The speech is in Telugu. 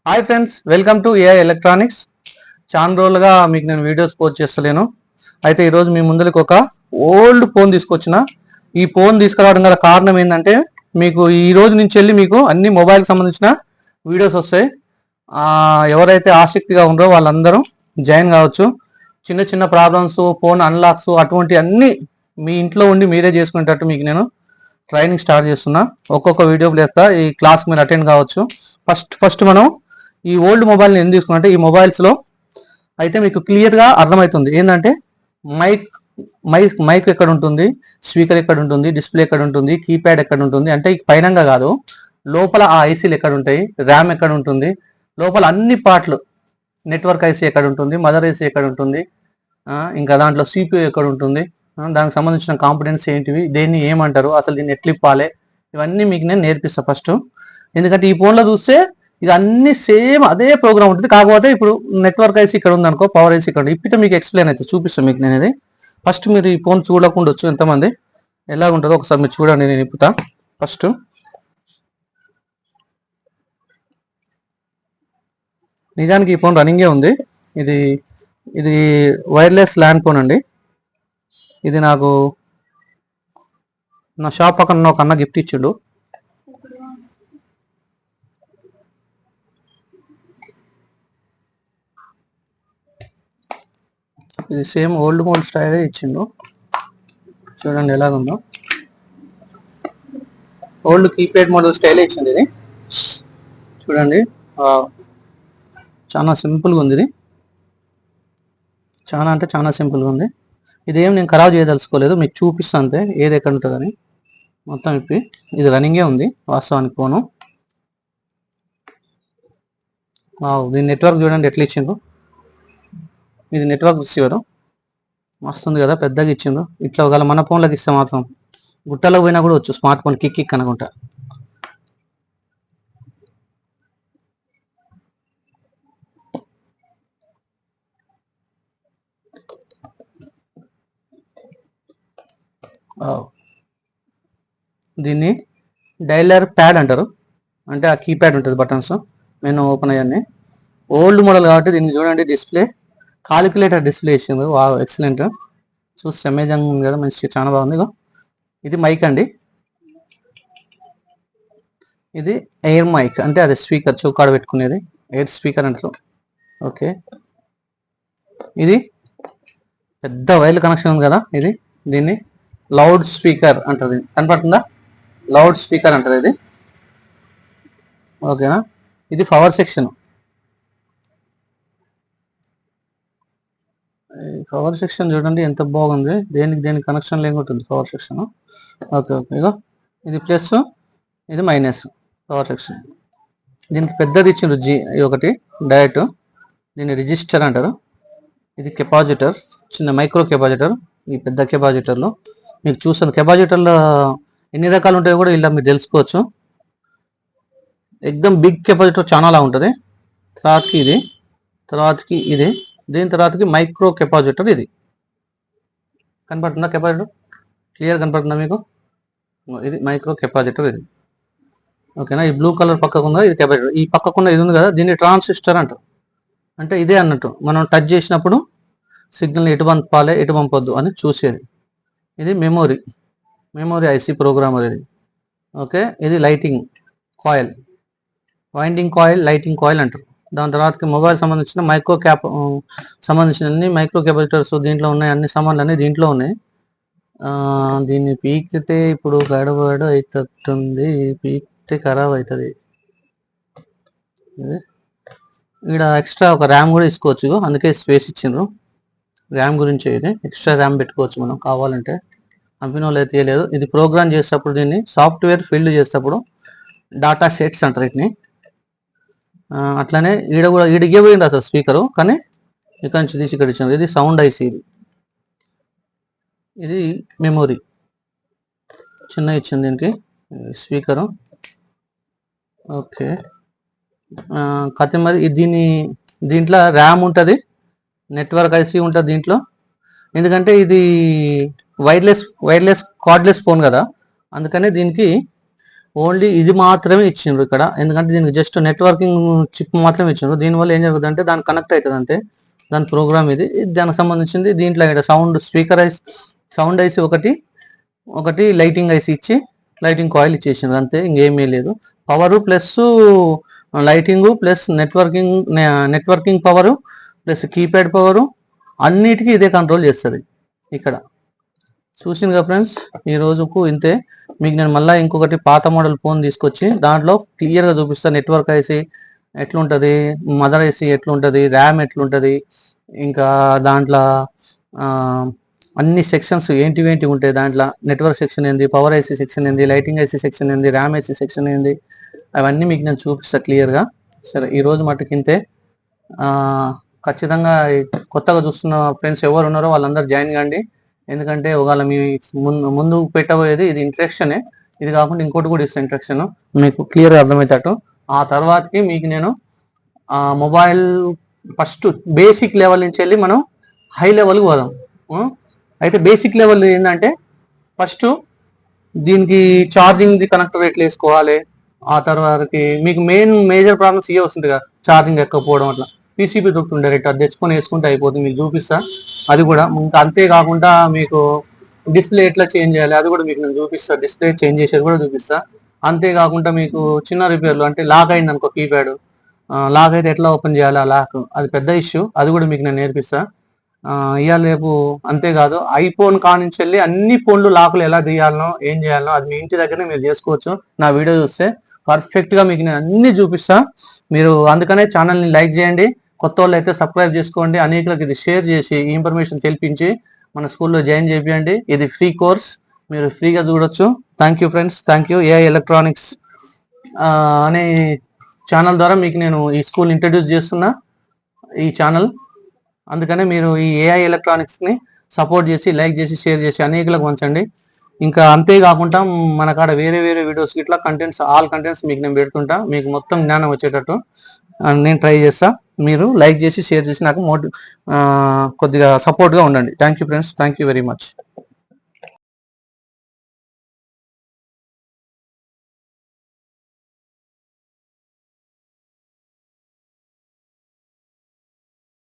Hi friends, welcome to AI electronics. చాలా రోజులుగా మీకు నేను వీడియోస్ పోస్ట్ చేస్తలేను. అయితే ఈరోజు మీ ముందరికి ఒక ఓల్డ్ ఫోన్ తీసుకొచ్చిన. ఈ ఫోన్ తీసుకురావడం గల కారణం ఏంటంటే, మీకు ఈ రోజు నుంచి వెళ్ళి మీకు అన్ని మొబైల్కి సంబంధించిన వీడియోస్ వస్తాయి. ఎవరైతే ఆసక్తిగా ఉన్నారో వాళ్ళందరూ జాయిన్ కావచ్చు. చిన్న చిన్న ప్రాబ్లమ్స్, ఫోన్ అన్లాక్స్ అటువంటి అన్ని మీ ఇంట్లో ఉండి మీరే చేసుకునేటట్టు మీకు నేను ట్రైనింగ్ స్టార్ట్ చేస్తున్నా. ఒక్కొక్క వీడియో చేస్తా. ఈ క్లాస్ మీరు అటెండ్ కావచ్చు. ఫస్ట్ మనం ఈ ఓల్డ్ మొబైల్ని ఎందుకు తీసుకున్నట్టే, ఈ మొబైల్స్లో అయితే మీకు క్లియర్గా అర్థమవుతుంది ఏంటంటే మైక్ మైక్ మైక్ ఎక్కడ ఉంటుంది, స్పీకర్ ఎక్కడ ఉంటుంది, డిస్ప్లే ఎక్కడ ఉంటుంది, కీప్యాడ్ ఎక్కడ ఉంటుంది, అంటే పైనంగా కాదు లోపల ఆ ఐసీలు ఎక్కడ ఉంటాయి, ర్యామ్ ఎక్కడ ఉంటుంది, లోపల అన్ని పార్ట్లు, నెట్వర్క్ ఐసీ ఎక్కడ ఉంటుంది, మదర్ ఐసీ ఎక్కడ ఉంటుంది, ఇంకా దాంట్లో సిపియూ ఎక్కడ ఉంటుంది, దానికి సంబంధించిన కాంపిటెన్స్ ఏంటివి, దేన్ని ఏమంటారు, అసలు దీన్ని ఎట్లిప్పాలి, ఇవన్నీ మీకు నేను నేర్పిస్తాను ఫస్ట్. ఎందుకంటే ఈ ఫోన్లో చూస్తే ఇది అన్ని సేమ్ అదే ప్రోగ్రామ్ ఉంటుంది. కాకపోతే ఇప్పుడు నెట్వర్క్ ఐసీ ఇక్కడ ఉంది అనుకో, పవర్ ఐసీ ఇక్కడ ఇప్పితే మీకు ఎక్స్ప్లెయిన్ అయితే చూపిస్తాను మీకు నేను. ఇది ఫస్ట్ మీరు ఈ ఫోన్ చూడకుండా వచ్చు ఎంతమంది ఎలా ఉంటుందో ఒకసారి మీరు చూడండి. నేను ఇప్పుతా ఫస్ట్. నిజానికి ఈ ఫోన్ రన్నింగే ఉంది. ఇది ఇది వైర్లెస్ ల్యాండ్ ఫోన్ అండి. ఇది నాకు నా షాప్ పక్కన ఒక అన్న గిఫ్ట్ ఇచ్చిండు. ఇది సేమ్ ఓల్డ్ మోడల్ స్టైల్ ఇచ్చిండు. చూడండి ఎలాగుందో. ఓల్డ్ కీప్యాడ్ మోడల్ స్టైల్ ఇచ్చింది ఇది. చూడండి చాలా సింపుల్గా ఉంది. ఇది చాలా అంటే చాలా సింపుల్గా ఉంది. ఇదేం నేను ఖరాబ్ చేయదలుచుకోలేదు, మీకు చూపిస్తాను అంతే ఏది ఎక్కడ ఉంటుందని. మొత్తం ఇప్పి ఇది రన్నింగే ఉంది వాస్తవానికి ఫోను. దీని నెట్వర్క్ చూడండి ఎట్లా ఇచ్చిండ్రు. ఇది నెట్వర్క్ రిసీవరు మస్తుంది కదా, పెద్దగా ఇచ్చిండ్రు. ఇట్లా ఒకవేళ మన ఫోన్లోకి ఇస్తే మాత్రం గుట్టలో పోయినా కూడా వచ్చు స్మార్ట్ ఫోన్ కిక్ అనుకుంటా. దీన్ని డైలర్ ప్యాడ్ అంటారు, అంటే ఆ కీప్యాడ్ ఉంటుంది, బటన్స్ మెనూ ఓపెన్ అయ్యాన్ని. ఓల్డ్ మోడల్ కాబట్టి దీన్ని చూడండి, డిస్ప్లే కాలిక్యులేటర్ డిస్ప్లే ఇచ్చింది. ఎక్సలెంట్. చూస్తే అమేజింగ్ ఉంది కదా, మంచి చాలా బాగుంది. ఇది మైక్ అండి. ఇది ఎయిర్ మైక్, అంటే అది స్పీకర్ చౌకాడ పెట్టుకునేది, ఎయిర్ స్పీకర్ అంటారు. ఓకే, ఇది పెద్ద వైర్ల కనెక్షన్ ఉంది కదా, ఇది దీన్ని లౌడ్ స్పీకర్ అంటది. కనపడుతుందా? లౌడ్ స్పీకర్ అంటారు ఇది. ఓకేనా? ఇది పవర్ సెక్షన్. పవర్ సెక్షన్ చూడండి ఎంత బాగుంది. దేనికి కనెక్షన్ లేకుంటుంది పవర్ సెక్షన్. ఓకే, ఇగో ఇది ప్లస్, ఇది మైనస్ పవర్ సెక్షన్. దీనికి పెద్దది ఇచ్చిండ్రు ఒకటి డయట్, దీన్ని రిజిస్టర్ అంటారు. ఇది కెపాసిటర్, చిన్న మైక్రో కెపాసిటర్. ఈ పెద్ద కెపాసిటర్లో మీకు చూస్తాను, కెపాసిటర్లో ఎన్ని రకాలు ఉంటాయో కూడా ఇలా మీరు తెలుసుకోవచ్చు. ఎక్దమ్ బిగ్ కెపాసిటర్ చాలా ఉంటుంది. తర్వాతకి ఇది, దీని తర్వాతకి మైక్రో కెపాసిటర్. ఇది కనపడుతుందా? కెపాసిటర్ క్లియర్ కనపడుతుందా మీకు? ఇది మైక్రో కెపాసిటర్ ఇది. ఓకేనా? ఈ బ్లూ కలర్ పక్కకున్న ఇది కెపాసిటర్. ఈ పక్కకున్న ఇది ఉంది కదా, దీన్ని ట్రాన్సిస్టర్ అంటారు. అంటే ఇదే అన్నట్టు, మనం టచ్ చేసినప్పుడు సిగ్నల్ ఎటు పంపాలి ఎటు పంపొద్దు అని చూసేది. ఇది మెమొరీ ఐసీ ప్రోగ్రామర్ ఇది. ఓకే, ఇది lighting coil, winding coil, lighting coil అంటారు. దాని తర్వాతకి మొబైల్ సంబంధించిన సంబంధించిన అన్ని మైక్రో కెపాసిటర్స్ దీంట్లో ఉన్నాయి. అన్ని సామాన్లు అన్నీ దీంట్లో ఉన్నాయి. దీన్ని పీకితే ఇప్పుడు గడబడు అవుతుంది, పీకితే ఖరాబ్ అవుతుంది. ఇక్కడ ఎక్స్ట్రా ఒక ర్యామ్ కూడా తీసుకోవచ్చు, అందుకే స్పేస్ ఇచ్చిండ్రు. ర్యామ్ గురించి ఇది ఎక్స్ట్రా ర్యామ్ పెట్టుకోవచ్చు మనం కావాలంటే. కంపెనీలో అయితే లేదు. ఇది ప్రోగ్రామ్ చేసేటప్పుడు, దీన్ని సాఫ్ట్వేర్ ఫీల్డ్ చేసేటప్పుడు డాటా సెట్స్ అంటారు వీటిని. అట్లానే ఈడిగే పోయింది అసలు స్పీకరు, కానీ ఇక్కడ నుంచి తీసి ఇక్కడ ఇచ్చింది. ఇది సౌండ్ ఐసీ. ఇది మెమొరీ చిన్న ఇచ్చింది దీనికి స్పీకరు. ఓకే, కథ మరి దీంట్లో ర్యామ్ ఉంటుంది, నెట్వర్క్ ఐసీ ఉంటుంది దీంట్లో. ఎందుకంటే ఇది వైర్లెస్ కార్డ్లెస్ ఫోన్ కదా, అందుకనే దీనికి ఓన్లీ ఇది మాత్రమే ఇచ్చిండ్రు ఇక్కడ, ఎందుకంటే దీనికి జస్ట్ నెట్వర్కింగ్ చిప్ మాత్రమే ఇచ్చిండ్రు. దీనివల్ల ఏం జరుగుతుంది అంటే దానికి కనెక్ట్ అవుతుంది అంతే, దాని ప్రోగ్రామ్ ఇది దానికి సంబంధించింది. దీంట్లో ఇక్కడ సౌండ్ ఐసి ఒకటి లైటింగ్ ఐసి ఇచ్చి లైటింగ్ కాయిల్ ఇచ్చేసిండ్రు అంతే, ఇంకేమీ లేదు. Power plus lighting plus networking power plus keypad power అన్నిటికీ ఇదే కంట్రోల్ చేస్తుంది. ఇక్కడ చూసిందిగా ఫ్రెండ్స్, ఈ రోజుకు ఇంతే. మీకు నేను మళ్ళీ ఇంకొకటి పాత మోడల్ ఫోన్ తీసుకొచ్చి దాంట్లో క్లియర్గా చూపిస్తాను. నెట్వర్క్ ఐసి ఎట్లుంటుంది, మదర్ ఐసి ఎట్లుంటుంది, ర్యామ్ ఎట్లుంటుంది, ఇంకా దాంట్లో అన్ని సెక్షన్స్ ఏంటివి ఉంటాయి. దాంట్లో నెట్వర్క్ సెక్షన్ ఏంది, పవర్ ఐసి సెక్షన్ ఏంది, లైటింగ్ ఐసి సెక్షన్ ఏంది, ర్యామ్ ఐసి సెక్షన్ ఏంది, అవన్నీ మీకు నేను చూపిస్తాను క్లియర్గా. సరే, ఈరోజు మటుకు ఇంతే. ఖచ్చితంగా కొత్తగా చూస్తున్న ఫ్రెండ్స్ ఎవరు ఉన్నారో వాళ్ళందరూ జాయిన్ కాండి. ఎందుకంటే ఒకవేళ మీ ముందు పెట్టబోయేది ఇది ఇంట్రక్షనే, ఇది కాకుండా ఇంకోటి కూడా ఇస్తాను ఇంట్రక్షన్, మీకు క్లియర్గా అర్థమవుతాడు. ఆ తర్వాతకి మీకు నేను మొబైల్ ఫస్ట్ బేసిక్ లెవెల్ నుంచి వెళ్ళి మనం హై లెవెల్కి పోదాం. అయితే బేసిక్ లెవెల్ ఏంటంటే ఫస్ట్ దీనికి ఛార్జింగ్ది కనెక్టర్ ఎట్లా వేసుకోవాలి, ఆ తర్వాతకి మీకు మేజర్ ప్రాబ్లమ్స్ ఇవే వస్తుంది కదా, ఛార్జింగ్ ఎక్కకపోవడం, అట్లా పీసీబీ దొరుకుతుంది డైరెక్ట్, అది తెచ్చుకొని వేసుకుంటే అయిపోతుంది. మీకు చూపిస్తా అది కూడా. ఇంకా అంతేకాకుండా మీకు డిస్ప్లే ఎట్లా చేంజ్ చేయాలి అది కూడా మీకు నేను చూపిస్తా, డిస్ప్లే చేంజ్ చేసేది కూడా చూపిస్తా. అంతేకాకుండా మీకు చిన్న రిపేర్లు అంటే లాక్ అయింది అనుకో కీప్యాడ్, లాక్ అయితే ఎట్లా ఓపెన్ చేయాలి ఆ లాక్, అది పెద్ద ఇష్యూ, అది కూడా మీకు నేను నేర్పిస్తా ఇవాళ రేపు. అంతేకాదు ఐఫోన్ కానించి వెళ్ళి అన్ని ఫోన్లు లాకులు ఎలా తీయాలనో ఏం చేయాలనో అది మీ ఇంటి దగ్గరనే మీరు చేసుకోవచ్చు. నా వీడియో చూస్తే పర్ఫెక్ట్గా మీకు నేను అన్ని చూపిస్తా. మీరు అందుకనే ఛానల్ని లైక్ చేయండి, కొత్త వాళ్ళు అయితే సబ్స్క్రైబ్ చేసుకోండి, అనేకులకు ఇది షేర్ చేసి ఈ ఇన్ఫర్మేషన్ తెలిపించి మన స్కూల్లో జాయిన్ చేయండి. ఇది ఫ్రీ కోర్స్, మీరు ఫ్రీగా చూడొచ్చు. Thank you friends, thank you. AI electronics అనే ఛానల్ ద్వారా మీకు నేను ఈ స్కూల్ ఇంట్రడ్యూస్ చేస్తున్నా ఈ ఛానల్. అందుకనే మీరు ఈ ఏఐ ఎలక్ట్రానిక్స్ని సపోర్ట్ చేసి లైక్ చేసి షేర్ చేసి అనేకులకు పంచండి. ఇంకా అంతేకాకుండా మన కాడ వేరే వీడియోస్ ఇట్లా ఆల్ కంటెంట్స్ మీకు నేను పెడుతుంటా, మీకు మొత్తం జ్ఞానం వచ్చేటట్టు నేను ట్రై చేస్తా. మీరు లైక్ చేసి షేర్ చేసి నాకు కొద్దిగా సపోర్ట్గా ఉండండి. Thank you friends, thank you very much.